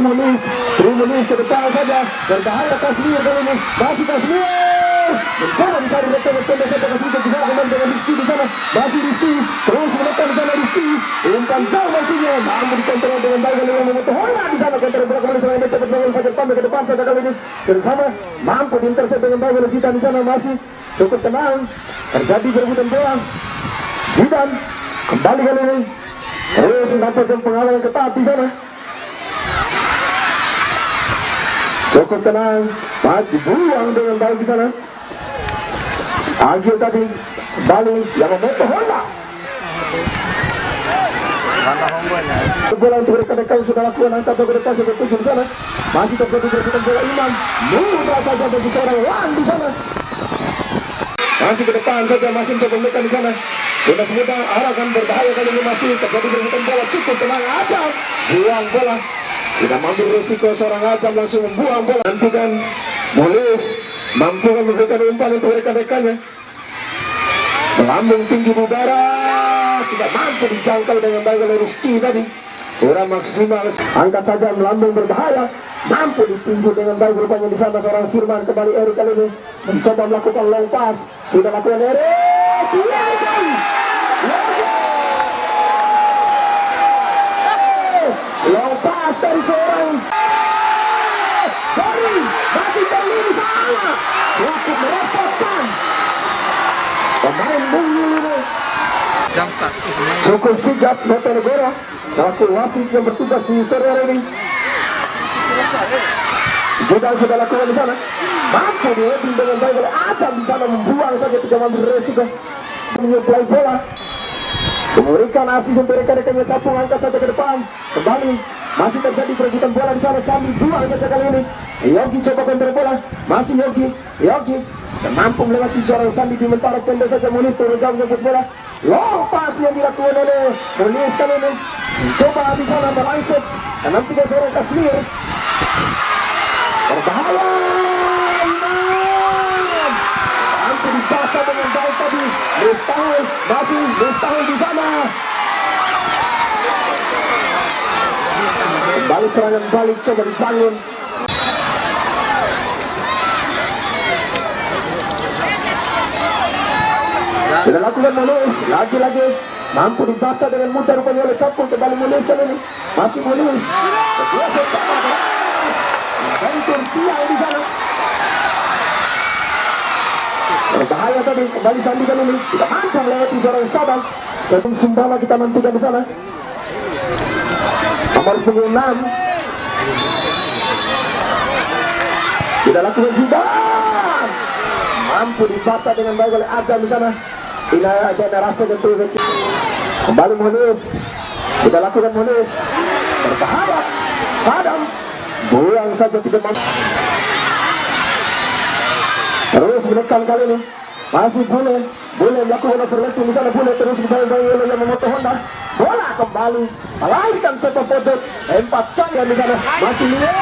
Munis ke depan saja, berbahaya Kasmir kali ini, masih Kasmir mencoba dicari betul-betul saja Kasmir bisa kembali dengan Rizky di sana, masih Rizky terus menekan di sana Rizky, umpan jauh maksudnya, mampu dikontrol dengan baik oleh Motohona di sana, kontrol bola kembali serangan cepat dengan Fajar Pambe ke depan pada kali ini, bersama mampu diintersep dengan baik oleh Zidan di sana, masih cukup tenang, terjadi perebutan bola, Zidan kembali kali ini, terus mendapatkan pengawalan ketat di sana. Cukup tenang, maju buang dengan baik di sana. Agil tadi kembali yang memotong Honda. Bola untuk rekan-rekan sudah lakukan angkat ke depan seperti di sana. Masih terjadi perebutan bola Imam. Mudah saja bagi seorang Wan di sana. Masih ke depan saja, masih mencoba menekan di sana. Sudah semudah arahkan berbahaya kali ini, masih terjadi perebutan bola. Cukup tenang aja, buang bola. Tidak mampu resiko seorang Ajam langsung membuang bola. Nantikan Mulis mampu memberikan umpan untuk rekan-rekannya. Melambung tinggi di udara, tidak mampu dijangkau dengan baik oleh Rizky tadi. Kurang maksimal. Angkat saja, melambung berbahaya, mampu ditinju dengan baik rupanya di sana seorang Firman. Kembali Erik kali ini mencoba melakukan long pass. Sudah lakukan Erik. Long pass dari seorang masih terlihat sana, cukup merepotkan pemain Bungi ini. Jam 1 cukup sigap Botonegoro selaku wasit yang bertugas di sore hari ini. Juga sudah lakukan di sana, mampu diheading dengan baik oleh Adam di sana, membuang saja, tidak mengambil resiko menyuplai bola, memberikan asis untuk rekan-rekannya. Capung angkat saja ke depan, kembali masih terjadi perebutan bola di sana. Sami buang saja kali ini. Yogi coba kontrol bola, masih Yogi dan mampu melewati seorang Sandi di mentara pendek saja. Munis turun jauh jemput bola, long pass yang dilakukan oleh Munis kali ini, mencoba di sana melangsep dan nanti ke seorang Kasmir, berbahaya. Imam mampu dibaca dengan baik tadi. Miftahul di sana. Kembali serangan balik, coba dibangun. Sudah lakukan Munis, lagi-lagi mampu dibaca dengan mudah rupanya oleh Capung. Kembali Munis kali ini, masih Munis. Kedua sepak bentur tiang di sana. Berbahaya tadi, kembali Sandi kali ini, tidak mampu melewati seorang Sabang. Sebelum Sumbala kita nantikan di sana. Nomor 6 tidak lakukan Zidan, mampu dibaca dengan baik oleh Ajam di sana. Ini ada rasa tentu. Kembali Munis, tidak lakukan Munis, berbahaya. Sadam buang saja, tidak mampu. Terus menekan kali ini, masih boleh melakukan overlapping di sana. Boleh terus dibayang-bayang oleh yang memotong Honda. Bola kembali melahirkan sepak pojok 4 kali di sana. Masih lihat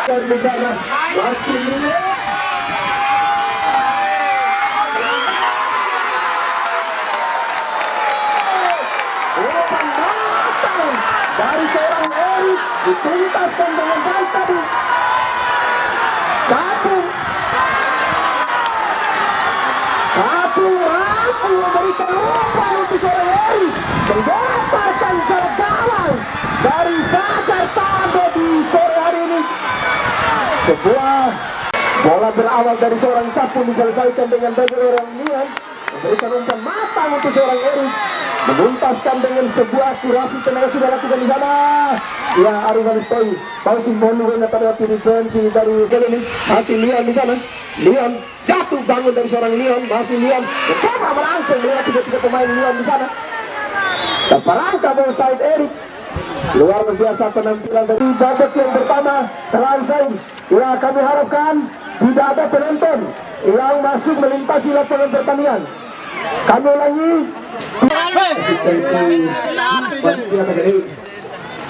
di sana, masih lihat. Umpan matang dari seorang Erik, dituntaskan dengan baik tadi. Capung mampu memberikan umpan untuk seorang Erik, mendapatkan jarak gawang dari Fajar Tambo di sore hari ini. Sebuah bola berawal dari seorang Capung diselesaikan dengan baik orang Nian, memberikan umpan matang untuk seorang Erik, menuntaskan dengan sebuah akurasi tenaga sudah lakukan di sana. Ya, Arifan Stoi masih menunggu terhadap defensi dari kali ini. Masih Leon di sana, Leon jatuh bangun dari seorang Leon, masih Leon mencoba melangsung melihat tiga pemain Leon di sana. Terperangkap oleh Said Erik. Luar biasa penampilan dari babak yang pertama selesai. Ya, kami harapkan tidak ada penonton yang masuk melintasi lapangan pertandingan. Kami ulangi, asistensi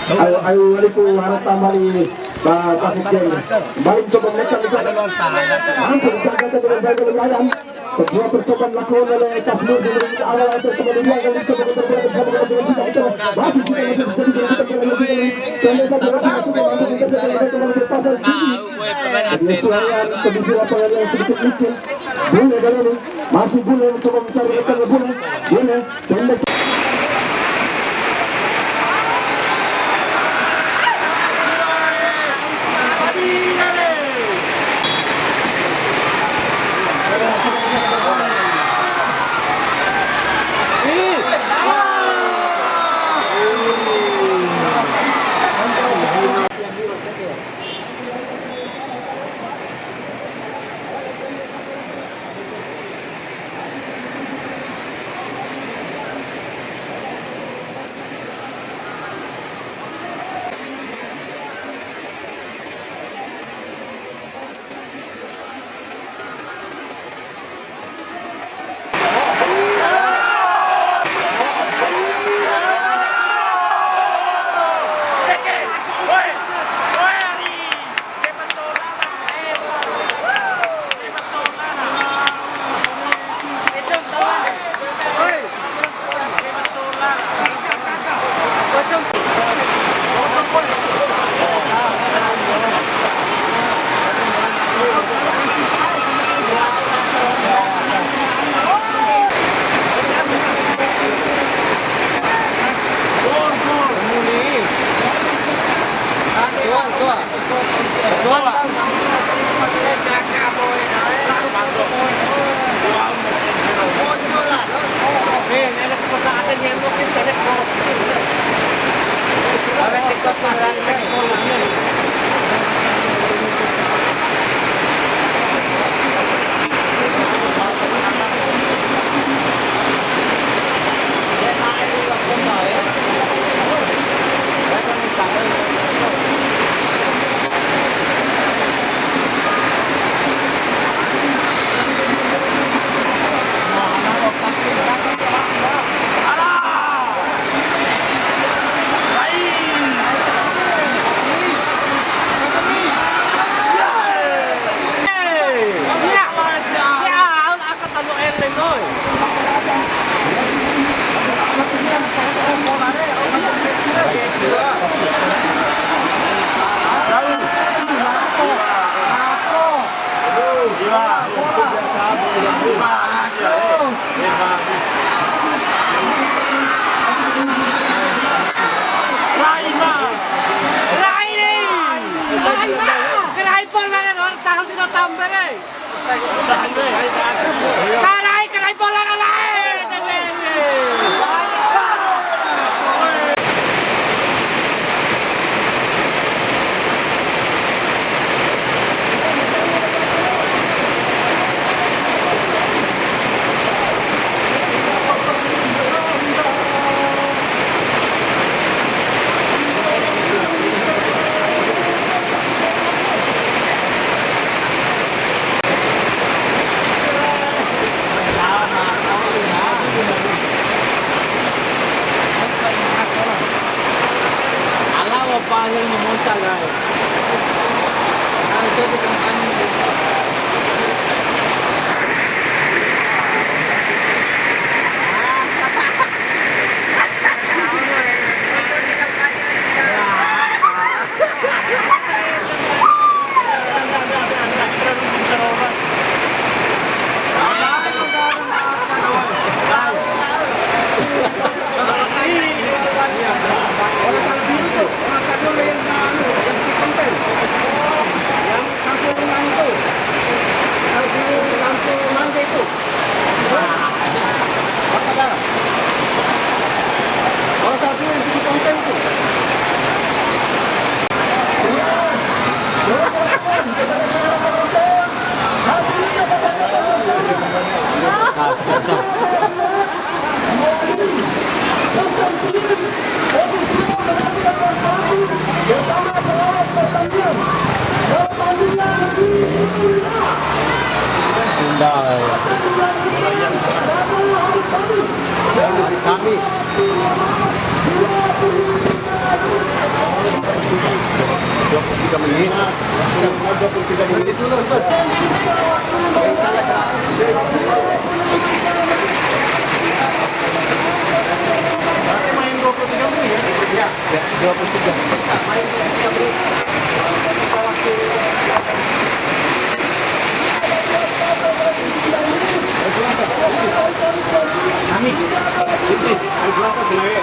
ayo waliku harap tambali Pasien baik coba mereka bisa mampu dijaga dengan baik oleh Ryan. Sebuah percobaan dilakukan oleh Kasmir dari awal atau kemudian yang mencoba bersama dengan kita masih Tanda satu lagi masuk untuk kita berpasar tinggi. Penyesuaian kondisi lapangan yang sedikit licin. Bule kali ini masih Bule mencoba mencari rekannya Bule pendek. Kamis. menit. 23 menit dulu. Main 23 menit ya? Ya, 23 Kami, Iblis, hari Selasa sebenarnya.